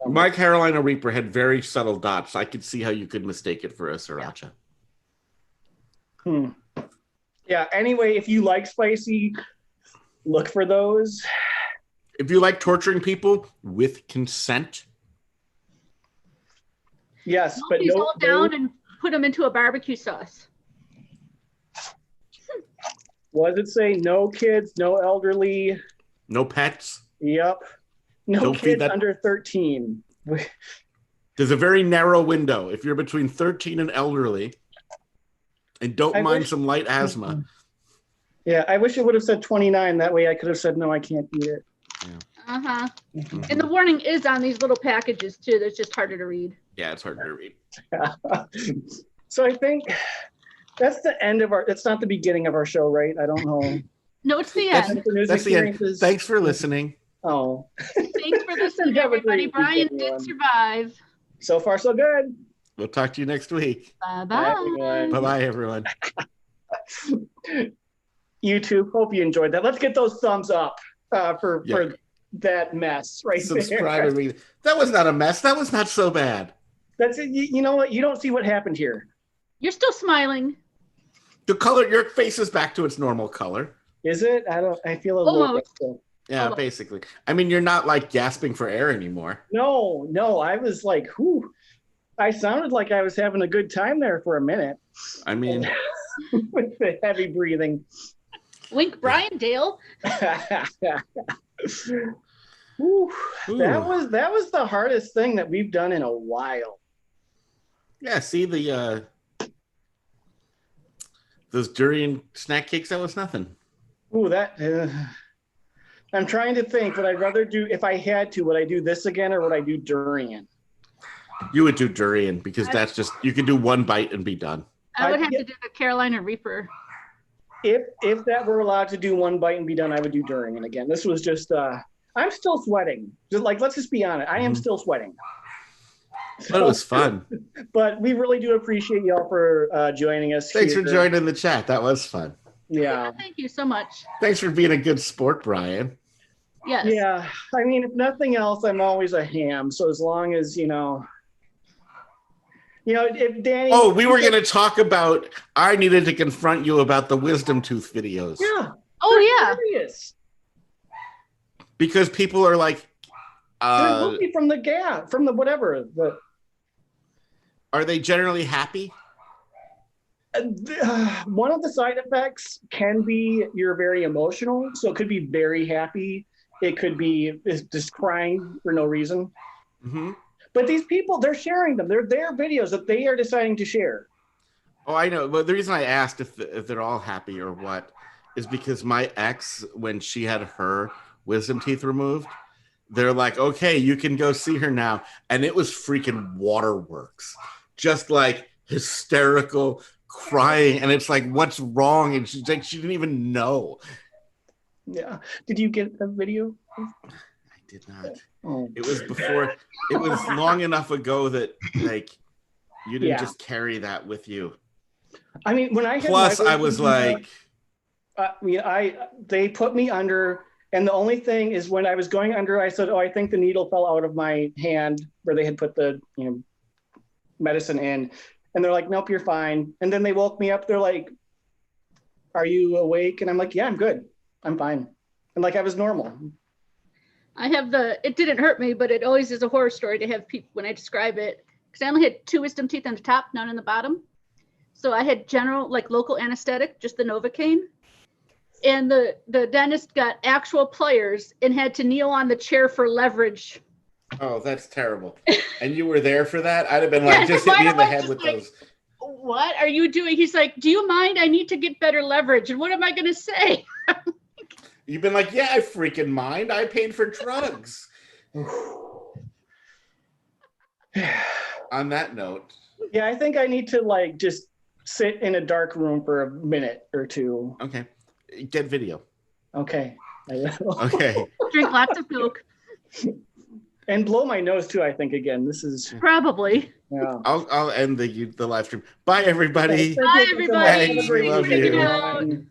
My Carolina Reaper had very subtle dots. I could see how you could mistake it for a Sriracha. Yeah, anyway, if you like spicy, look for those. If you like torturing people with consent. Yes, but no. Down and put them into a barbecue sauce. What does it say? No kids, no elderly. No pets. Yep. No kids under 13. There's a very narrow window. If you're between 13 and elderly and don't mind some light asthma. Yeah, I wish it would have said 29. That way I could have said, no, I can't eat it. Yeah. Uh-huh. Mm-hmm. And the warning is on these little packages, too. That's just harder to read. Yeah, it's harder to read. So I think that's the end of it's not the beginning of our show, right? I don't know. No, it's the end. That's the end. Thanks for listening. Oh. Thanks for listening, everybody. Brian did survive. So far, so good. We'll talk to you next week. Bye-bye. Bye-bye, everyone. YouTube, hope you enjoyed that. Let's get those thumbs up for that mess right there. Subscribe and read. That was not a mess. That was not so bad. That's it. You know what? You don't see what happened here. You're still smiling. The color, your face is back to its normal color. Is it? I feel a little bit still. Yeah, basically. I mean, you're not like gasping for air anymore. No. I was like, whew. I sounded like I was having a good time there for a minute. I mean, with the heavy breathing. Wink, Brian Dale. Ooh. That was the hardest thing that we've done in a while. Yeah, see those durian snack cakes, that was nothing. Ooh, I'm trying to think, would I rather do, if I had to, would I do this again or would I do durian? You would do durian because that's just, you could do one bite and be done. I would have to do the Carolina Reaper. If that were allowed to do one bite and be done, I would do durian again. This was just, I'm still sweating. Let's just be honest. I am still sweating. But it was fun. But we really do appreciate y'all for joining us. Thanks for joining the chat. That was fun. Yeah. Thank you so much. Thanks for being a good sport, Brian. Yes. Yeah. I mean, if nothing else, I'm always a ham. So as long as, if Danny... Oh, we were going to talk about, I needed to confront you about the wisdom tooth videos. Yeah. Oh, yeah. Serious. Because people are like... they're looking from the gap, from the whatever. Are they generally happy? One of the side effects can be you're very emotional. So it could be very happy. It could be just crying for no reason. Mm-hmm. But these people, they're sharing them. They're their videos that they are deciding to share. Oh, I know. But the reason I asked if they're all happy or what is because my ex, when she had her wisdom teeth removed, they're like, okay, you can go see her now. And it was freaking waterworks. Just like hysterical crying. And it's like, what's wrong? And she's like, she didn't even know. Yeah. Did you get a video? I did not. Oh. It was before. It was long enough ago that like you didn't just carry that with you. I mean, when I had Plus, my I was like, they put me under, and the only thing is when I was going under, I said, "Oh, I think the needle fell out of my hand where they had put the medicine in," and they're like, "Nope, you're fine." And then they woke me up. They're like, "Are you awake?" And I'm like, "Yeah, I'm good. I'm fine." And like I was normal. I have it didn't hurt me, but it always is a horror story to have people when I describe it, because I only had 2 wisdom teeth on the top, none on the bottom. So I had general, like local anesthetic, just the Novocaine. And the dentist got actual pliers and had to kneel on the chair for leverage. oh, that's terrible. And you were there for that? I'd have been like, just hit me in the head with those. What are you doing? He's like, do you mind? I need to get better leverage. And what am I going to say? You've been like, yeah, I freaking mind. I paid for drugs. On that note. Yeah, I think I need to like just sit in a dark room for a minute or two. Okay. Get video. Okay. Okay. Drink lots of milk. And blow my nose too, I think, again. This is probably. Yeah. I'll end the live stream. Bye, everybody. Bye, everybody. Thanks, we love you.